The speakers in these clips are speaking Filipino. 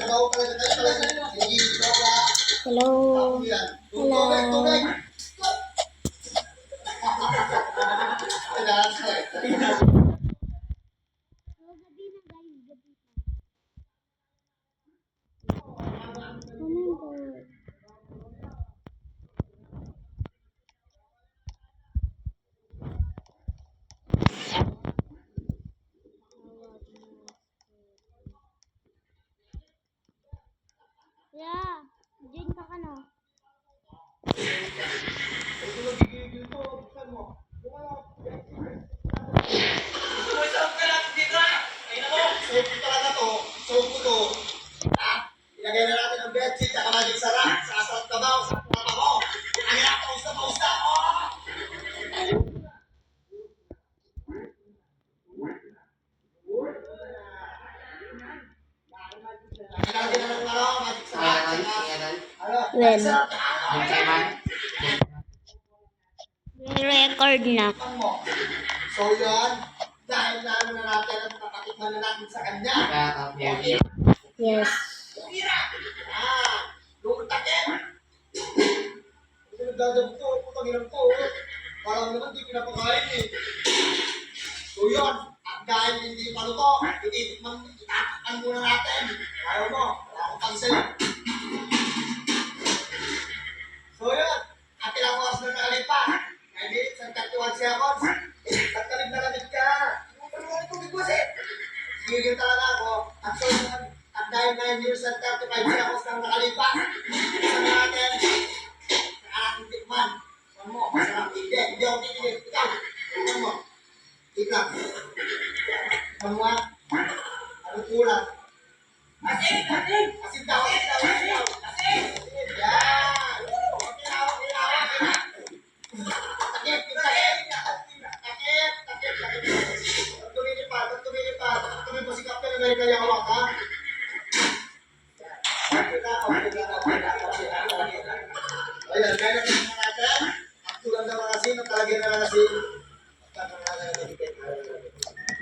Hello. Yeah, Jin ka no? Ilagay na natin ang bedsheet at maging sarap. Sasarap ka ba? Sa papa ko. Ang hirap pausta-pausta. Ilagay na ng magic sarap. Record na. So yun, dahil na ano na natin at napatikman na natin sa kanya. Yes. Lukot takip. Ito nagdadab to, putang inang to. Parang naman di pinapakain eh. So yun, at dahil hindi paluto, itatakpan muna natin. Ayaw mo, wala akong pansin. So yun, at ilang oras na nakalipas. 9 minutes and 31 seconds. At kalib na lamig ka. Ano mo tubig mo eh? Sige talaga ako. At so yun, at dahil 9 years and 35 seconds na nakalipas. Isa na natin. Sa ating tikman. Ano mo? Masarap. Hindi ako titigil. Ikaw. Ano mo? Ikaw. Ano mo? Anong kulang? Asin! Asin! Asin daw! Asin daw! Asin daw! Asin! Yan! Takip! Takip! Takip! Takip! Pag tumilipad! Pag tumilipad! Pag tumipasikap ka na dahil kaya hawak ha? Ayan, kaya natin muna natin. Aktulan na mga asin, at talagyan na mga asin.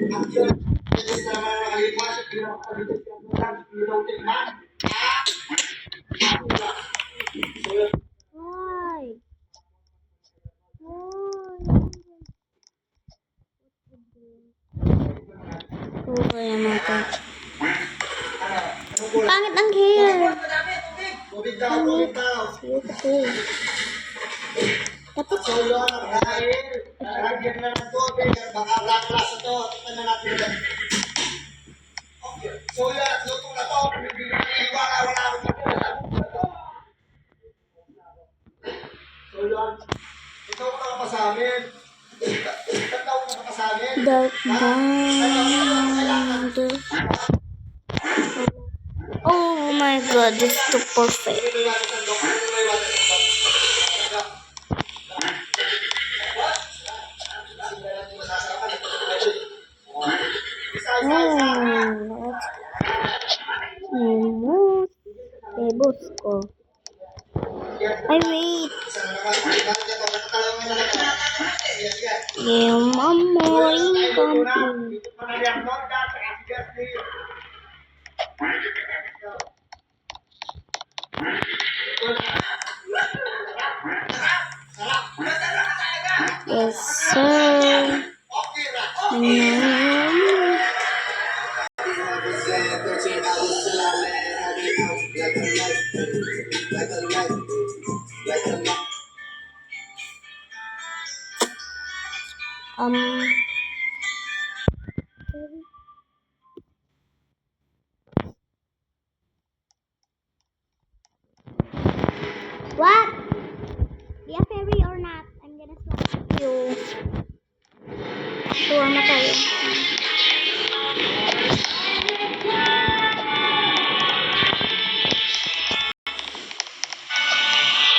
Aktulan na mga nakalipas, at pinapalipas ka mo lang, ilaw tikman. Why? Kaya mo to. Pangit ang hair. Tubig daw, tubig daw. Dapat So yun, ang dahil, lagyan na ng tubig, baka black glass ito, tignan na natin yan. Okay, so yun, at luto na to, hindi na naiwala, wala akong ito. So yun, ikaw na ka pa sa amin. Ikaw na ka pa sa amin. dark brown. Oh my god, it's too perfect. Smooth. Tebos ko. Ay, wait. Yung mamoring company. Yes, sir. What? Be a fairy or not? I'm gonna slap you. Sure na tayo.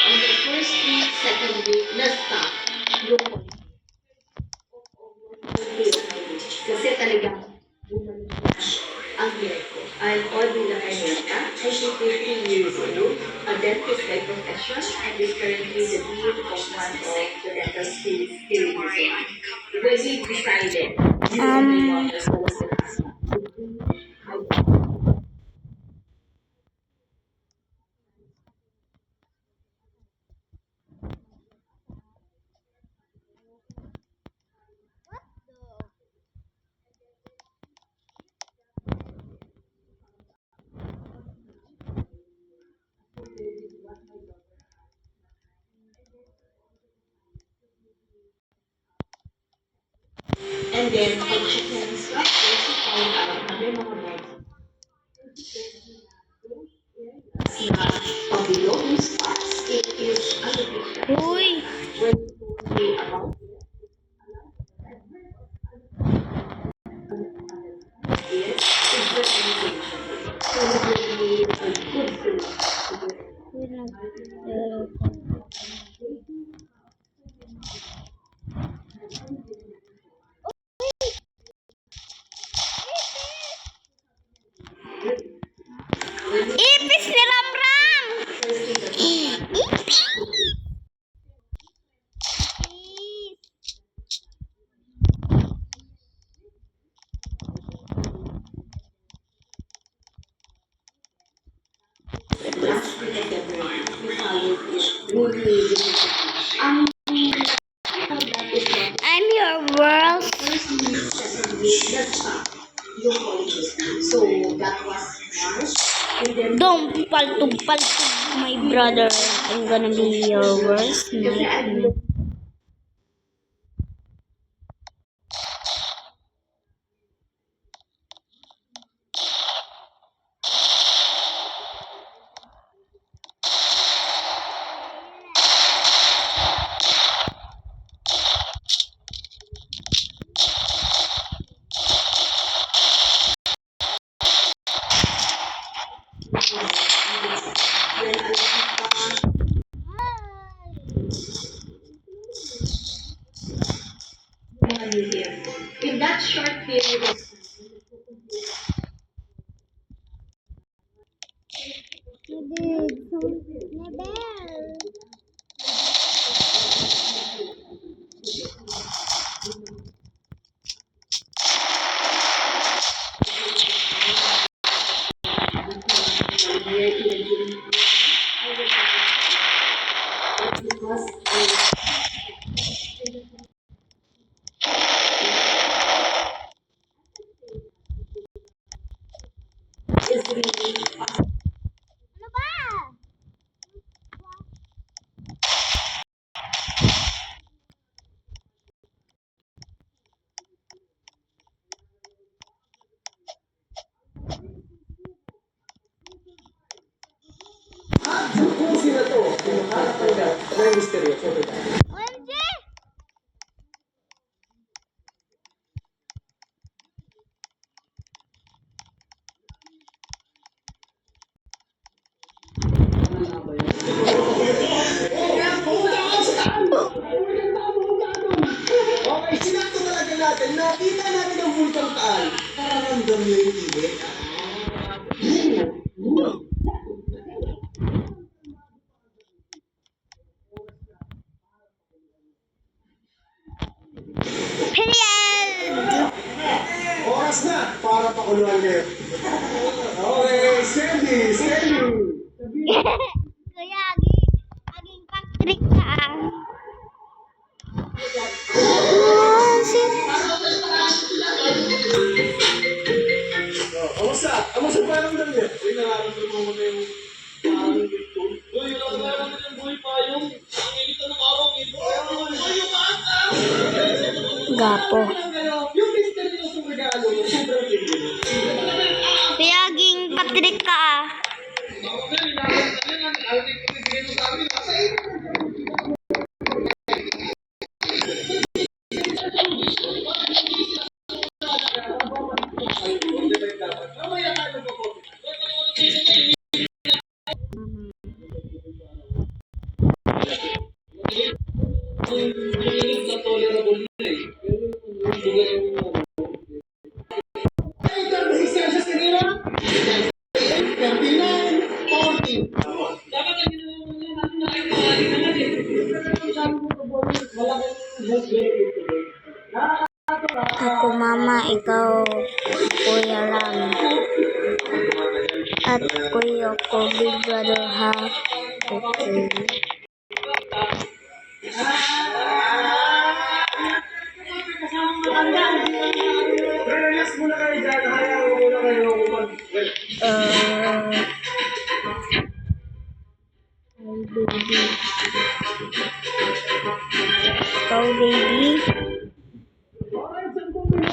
On the first week, second week, na-stop yung kasi talagang bumalik na ang hair ko. I'm Audrey Lacarneta. I'm 53 years old, a dentist by profession, and is currently the dean of one of the dental schools here in Luzon. When we decided, you and my mom as well as the husband, And then, pag-check ng instructors, to find out na may mga beds na below those spots, it is unofficial. Uy! When we about is organization. So we need a good solution. Ipis ni Ramram! Ipis! Last week of February, we followed ang that is what I'm your world. first week, second week, that's yung holidays. So that was March, and then Don't paltog my brother. I'm gonna be your worst kasi nightmare. in that short period of is really Ano ba? Kung sino to, hanap tayo na. May misteryo. OMG! Okay, sinakto talaga natin. Nakita natin ang Vulcan Taal. Nararamdam niyo yung init. Period! Oras na para pakuluan niyo. Okay, Sandy. Kuya, aging Patrick ka. Kamusta pakiramdam niyo? Uy, nararamdaman mo na yung parang dito. Uy, nararamdaman yung buhay pa yung nangingitan ng araw dito. Uy, yung mata! Gapo. Yung misteryosong regalo, sobrang lindo. Kuya, aging Patrick ka. Ako mama, ikaw Kuya Ram. At Kuya ko big brother ha. Okay. Relax muna kayo dyan. Hayaan mo muna kayo mag... Hi baby. Ikaw baby. Okay, 10 minuto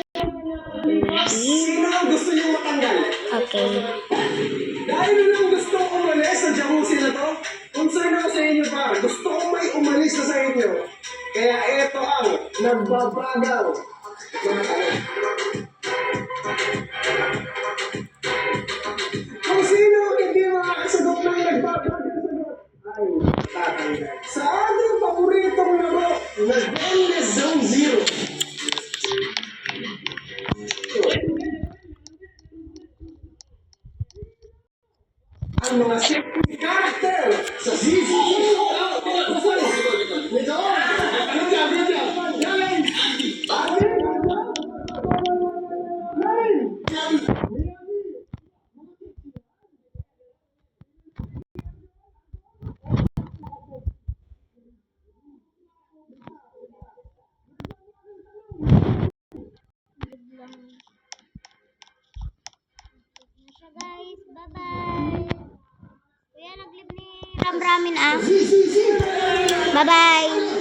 Dahil lang gusto ko umalis sa jacuzzi na to, concern ako sa inyo pa. Gusto ko may umalis na sa inyo. Kaya eto ang nagbabagal. Mga tanong. Kung sino ang hindi makakasagot ng nagbabagal ay tatanggal. Sa ating paboritong laro na Wellness Zone Zero. Ang mga safety character sa season 2. Ito! Ano dyan? Ano dyan? Galing! Siya guys, bye-bye. Kuya, nag-live ni Ramramin ah. Bye-bye.